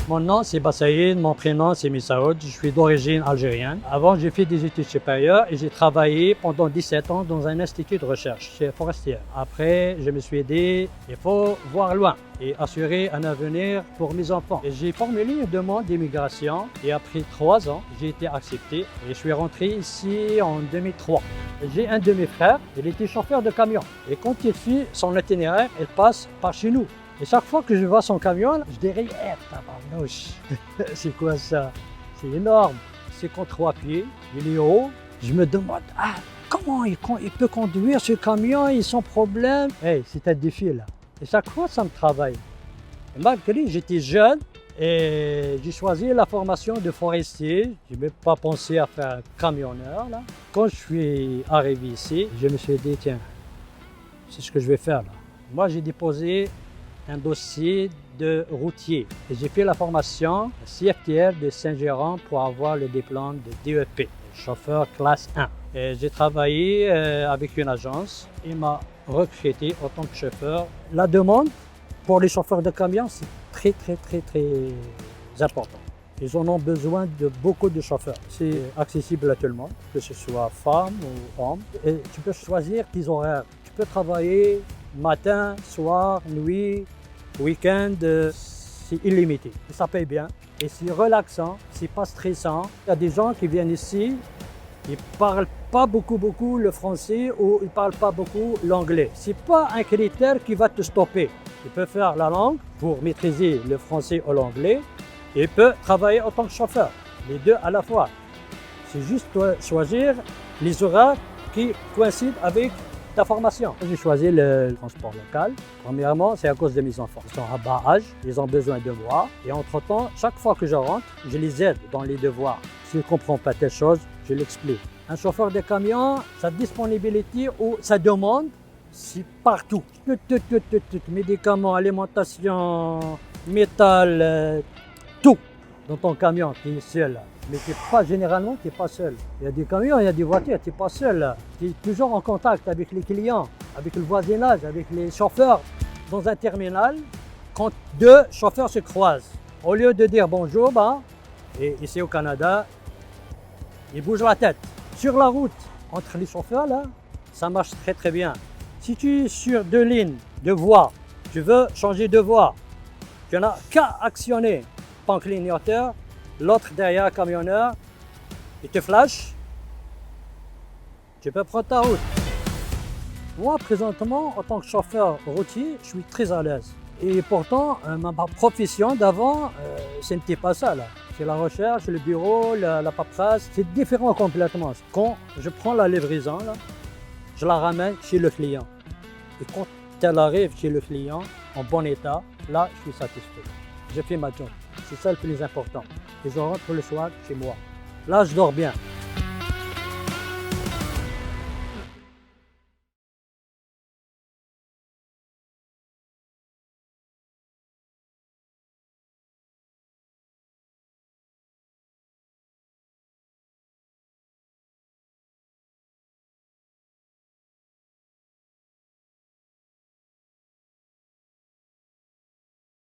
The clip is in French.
Mon nom c'est Bassaïd, mon prénom c'est Missaoud, je suis d'origine algérienne. Avant j'ai fait des études supérieures et j'ai travaillé pendant 17 ans dans un institut de recherche chez Forestière. Après je me suis dit il faut voir loin et assurer un avenir pour mes enfants. Et j'ai formulé une demande d'immigration et après 3 ans j'ai été accepté et je suis rentré ici en 2003. J'ai un de mes frères, il était chauffeur de camion et quand il suit son itinéraire, il passe par chez nous. Et chaque fois que je vois son camion, je dirais, tabarnouche, c'est quoi ça? C'est énorme. C'est qu'en 3 pieds, il est haut. Je me demande, comment il peut conduire ce camion et sans problème? C'est un défi là. Et chaque fois, ça me travaille. Et malgré j'étais jeune et j'ai choisi la formation de forestier. Je n'ai même pas pensé à faire camionneur là. Quand je suis arrivé ici, je me suis dit, tiens, c'est ce que je vais faire là. Moi, j'ai déposé un dossier de routier. Et j'ai fait la formation CFTR de Saint-Géron pour avoir le diplôme de DEP, chauffeur classe 1. Et j'ai travaillé avec une agence. Il m'a recruté en tant que chauffeur. La demande pour les chauffeurs de camions, c'est très important. Ils en ont besoin de beaucoup de chauffeurs. C'est accessible à tout le monde, que ce soit femme ou homme. Et tu peux choisir tes horaires. Tu peux travailler matin, soir, nuit, week-end, c'est illimité. Et ça paye bien et c'est relaxant, c'est pas stressant. Il y a des gens qui viennent ici, ils parlent pas beaucoup le français ou ils parlent pas beaucoup l'anglais. C'est pas un critère qui va te stopper. Tu peux faire la langue pour maîtriser le français ou l'anglais et peut travailler en tant que chauffeur, les deux à la fois. C'est juste choisir les horaires qui coïncident avec ta formation. J'ai choisi le transport local. Premièrement, c'est à cause de mes enfants. Ils sont à bas âge, ils ont besoin de moi. Et entre-temps, chaque fois que je rentre, je les aide dans les devoirs. S'ils ne comprennent pas telle chose, je l'explique. Un chauffeur de camion, sa disponibilité ou sa demande, c'est partout. Médicaments, alimentation, métal, tout dans ton camion, tu es seul. Mais généralement, tu n'es pas seul. Il y a des camions, il y a des voitures, tu n'es pas seul. Tu es toujours en contact avec les clients, avec le voisinage, avec les chauffeurs. Dans un terminal, quand 2 chauffeurs se croisent, au lieu de dire bonjour, et ici au Canada, ils bougent la tête. Sur la route, entre les chauffeurs, là, ça marche très bien. Si tu es sur 2 lignes de voie, tu veux changer de voie, tu n'as qu'à actionner ton clignoteur. L'autre derrière, camionneur, il te flash, tu peux prendre ta route. Moi, présentement, en tant que chauffeur routier, je suis très à l'aise. Et pourtant, ma profession d'avant, ce n'était pas ça. Là. C'est la recherche, le bureau, la paperasse, c'est différent complètement. Quand je prends la livraison, là, je la ramène chez le client. Et quand elle arrive chez le client, en bon état, là, je suis satisfait. J'ai fait ma job. C'est ça le plus important. Et je rentre le soir chez moi. Là, je dors bien.